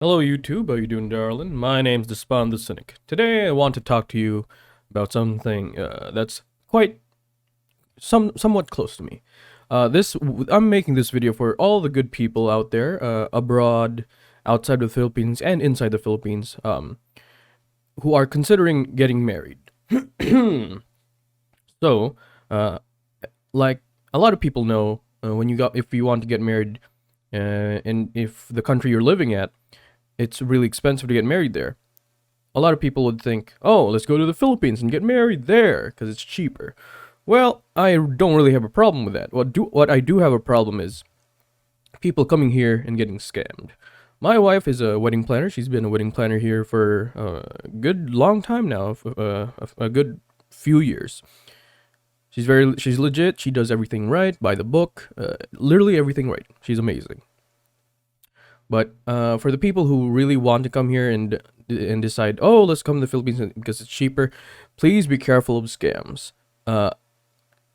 Hello YouTube, how you doing darling? My name's Despond the Cynic. Today I want to talk to you about something that's quite somewhat close to me. I'm making this video for all the good people out there, abroad, outside the Philippines, and inside the Philippines, who are considering getting married. So, uh, like a lot of people know, if you want to get married, and if the country you're living at, it's really expensive to get married there. A lot of people would think, oh, let's go to the Philippines and get married there because it's cheaper. Well, I don't really have a problem with that. What I do have a problem is people coming here and getting scammed. My wife is a wedding planner. She's been a wedding planner here for a good long time now, a good few years. She's legit. She does everything right by the book, literally everything right. She's amazing. But for the people who really want to come here and decide, oh, let's come to the Philippines because it's cheaper, please be careful of scams. Uh,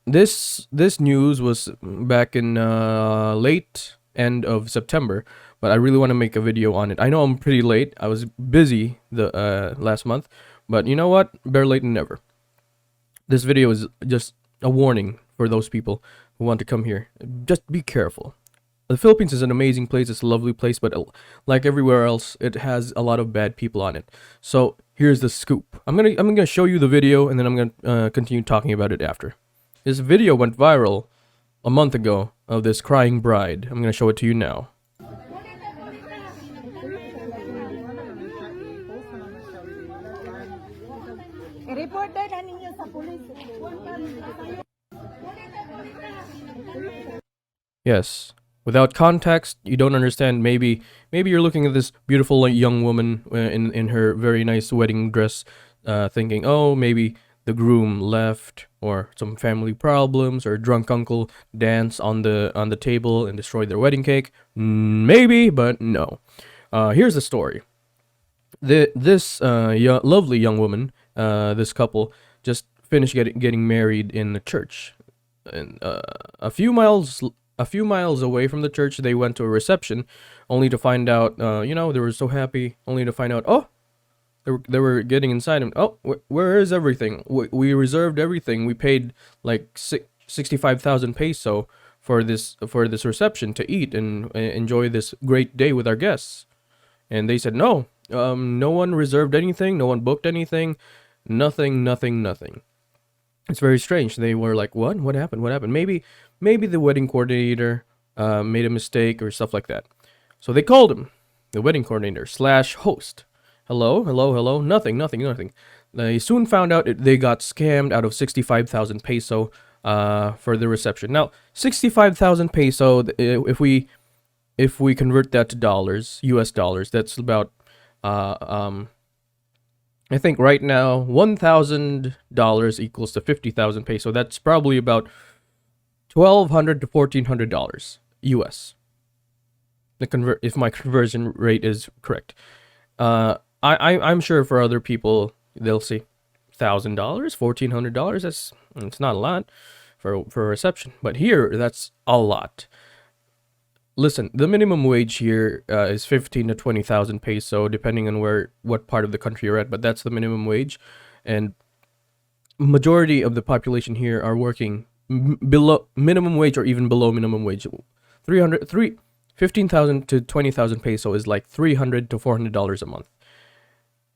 this news was back in late end of September, but I really want to make a video on it. I know I'm pretty late. I was busy the last month, but you know what? Better late than never. This video is just a warning for those people who want to come here. Just be careful. The Philippines is an amazing place. It's a lovely place, but like everywhere else, it has a lot of bad people on it. So here's the scoop. I'm gonna show you the video, and then I'm gonna continue talking about it after. This video went viral a month ago of this crying bride. I'm gonna show it to you now. I-report na ninyo sa pulis. Yes. Without context, you don't understand. Maybe you're looking at this beautiful young woman in her very nice wedding dress, thinking, oh, maybe the groom left, or some family problems, or drunk uncle dance on the table and destroyed their wedding cake. Maybe, but no. Here's the story. This lovely young woman, this couple, just finished getting married in the church, and a few miles away from the church, they went to a reception, only to find out, they were so happy, only to find out, oh, they were getting inside, and oh, where is everything? We reserved everything. We paid like 65,000 peso for this reception to eat and enjoy this great day with our guests. And they said, no, no one reserved anything, no one booked anything, nothing, nothing, nothing. It's very strange. They were like, "What? What happened? What happened?" Maybe the wedding coordinator made a mistake or stuff like that. So they called him, the wedding coordinator slash host. Hello, hello, hello. Nothing, nothing, nothing. They soon found out they got scammed out of 65,000 peso for the reception. Now, 65,000 peso. If we convert that to dollars, U.S. dollars, that's about uh, um, I think right now $1,000 equals to 50,000 peso. That's probably about $1,200 to $1,400 US. If my conversion rate is correct. I'm sure for other people they'll say $1,000, $1,400. It's not a lot for a reception, but here that's a lot. Listen, the minimum wage here is 15 to 20,000 peso, depending on what part of the country you're at. But that's the minimum wage, and majority of the population here are working below minimum wage or even below minimum wage. 15,000 to 20,000 peso is like $300 to $400 a month.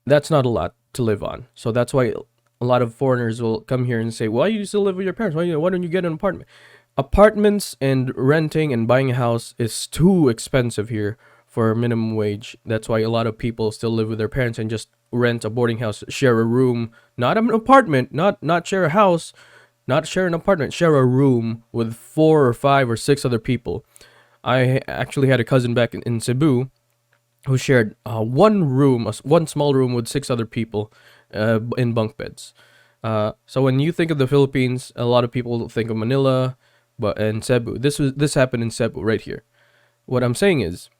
That's not a lot to live on. So that's why a lot of foreigners will come here and say, "Why you still live with your parents? Why don't you get an apartment?" Apartments and renting and buying a house is too expensive here for minimum wage. That's why a lot of people still live with their parents and just rent a boarding house, share a room, not an apartment, not share a house, not share an apartment, share a room with 4 or 5 or 6 other people. I actually had a cousin back in Cebu who shared one small room with 6 other people in bunk beds. So when you think of the Philippines, a lot of people think of Manila, but in Cebu, this happened in Cebu right here. What I'm saying is,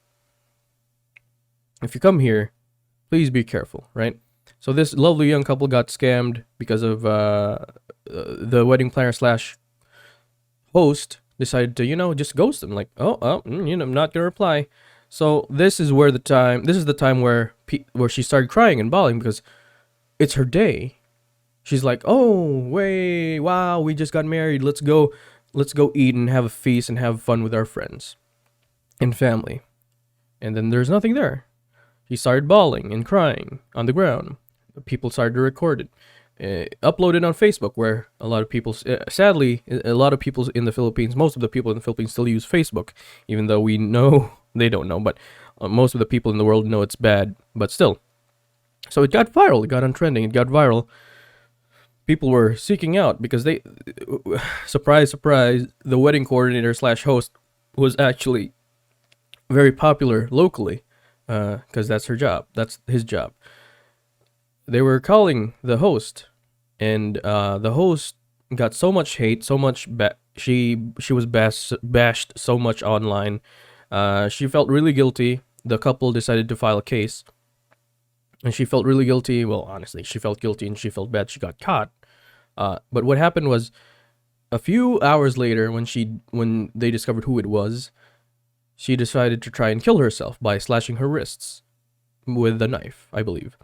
if you come here, please be careful, right? So this lovely young couple got scammed because of the wedding planner slash host decided to just ghost them, like, I'm not gonna reply. So this is where the time. This is the time where where she started crying and bawling because it's her day. She's like, "Oh, wait, wow, we just got married. Let's go eat and have a feast and have fun with our friends and family." And then there's nothing there. She started bawling and crying on the ground. People started to record it, upload it on Facebook, where a lot of people, sadly, a lot of people in the Philippines, most of the people in the Philippines still use Facebook, even though we know they don't know, but most of the people in the world know it's bad, but still. So it got viral, it got on trending, it got viral. People were seeking out because they, surprise, surprise, the wedding coordinator slash host was actually very popular locally, because that's her job. That's his job. They were calling the host, and the host got so much hate, so much she was bashed so much online. She felt really guilty. The couple decided to file a case, and she felt really guilty. Well, honestly, she felt guilty and she felt bad she got caught. But what happened was, a few hours later, when they discovered who it was, she decided to try and kill herself by slashing her wrists with a knife, I believe.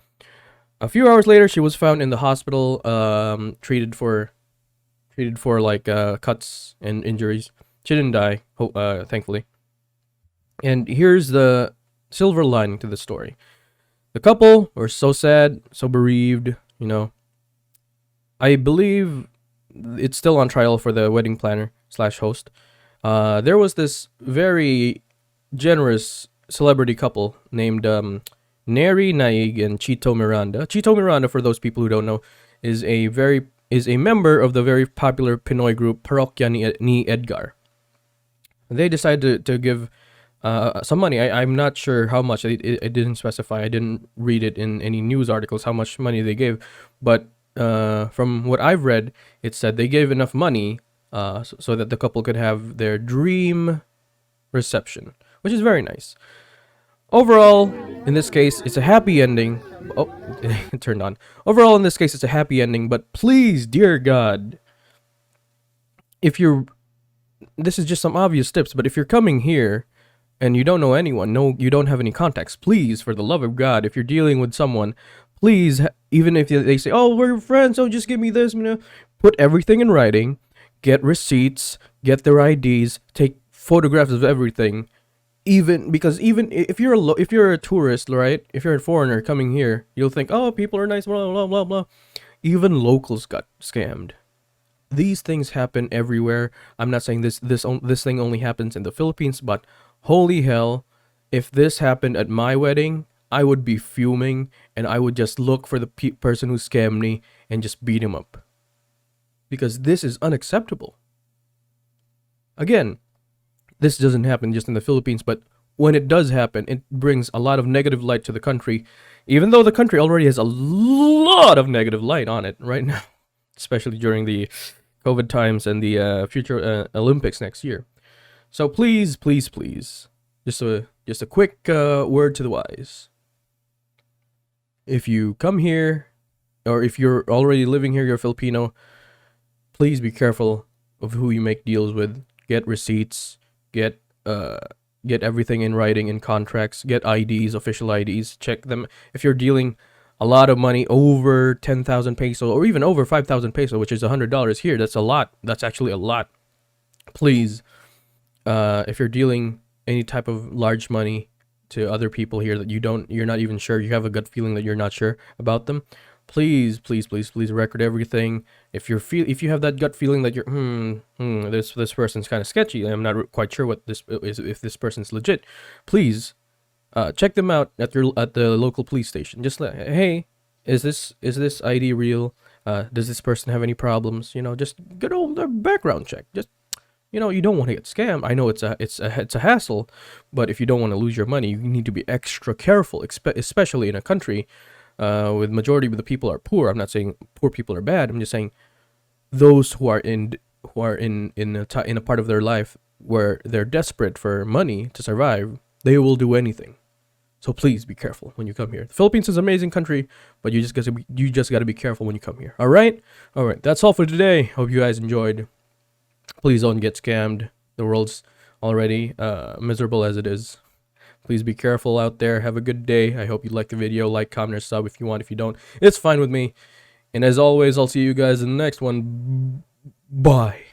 A few hours later, she was found in the hospital, treated for like cuts and injuries. She didn't die, thankfully. And here's the silver lining to the story: the couple were so sad, so bereaved. You know, I believe it's still on trial for the wedding planner slash host. There was this very generous celebrity couple named Neri Naig and Chito Miranda. Chito Miranda, for those people who don't know, is a member of the very popular Pinoy group Parokya ni Edgar. They decided to give some money. I'm not sure how much. It didn't specify. I didn't read it in any news articles how much money they gave. But from what I've read, it said they gave enough money so that the couple could have their dream reception, which is very nice. Overall, in this case, it's a happy ending. Oh, it turned on. Overall, in this case, it's a happy ending, but please, dear God, if you're, this is just some obvious tips, but if you're coming here and you don't know anyone, no, you don't have any contacts, please, for the love of God, if you're dealing with someone, please, even if they say, "Oh, we're friends, oh, just give me this," put everything in writing, get receipts, get their IDs, take photographs of everything. Even if you're a tourist, right? If you're a foreigner coming here, you'll think, "Oh, people are nice, blah blah blah blah." Even locals got scammed. These things happen everywhere. I'm not saying this thing only happens in the Philippines, but holy hell, if this happened at my wedding, I would be fuming, and I would just look for the person who scammed me and just beat him up, because this is unacceptable. Again, this doesn't happen just in the Philippines, but when it does happen, it brings a lot of negative light to the country, even though the country already has a lot of negative light on it right now, especially during the COVID times and the future Olympics next year. So please, please, please, just a quick word to the wise. If you come here, or if you're already living here, you're Filipino, please be careful of who you make deals with. Get receipts. Get everything in writing, in contracts. Get IDs, official IDs. Check them. If you're dealing a lot of money, over 10,000 peso, or even over 5,000 peso, which is $100 here, that's a lot. That's actually a lot. Please, if you're dealing any type of large money to other people here that you're not even sure, you have a gut feeling that you're not sure about them, please, please, please, please record everything. If you have that gut feeling that you're this person's kind of sketchy, I'm not quite sure what this is, if this person's legit, please check them out at the local police station. Just hey, is this ID real? Does this person have any problems? Just good old background check. Just you don't want to get scammed. I know it's a hassle, but if you don't want to lose your money, you need to be extra careful, especially in a country with majority of the people are poor. I'm not saying poor people are bad. I'm just saying those who are in a part of their life where they're desperate for money to survive, they will do anything. So please be careful when you come here. The Philippines is an amazing country, but you just got to be careful when you come here. All right. That's all for today. Hope you guys enjoyed. Please don't get scammed. The world's already miserable as it is. Please be careful out there. Have a good day. I hope you like the video. Like, comment, or sub if you want. If you don't, it's fine with me. And as always, I'll see you guys in the next one. Bye.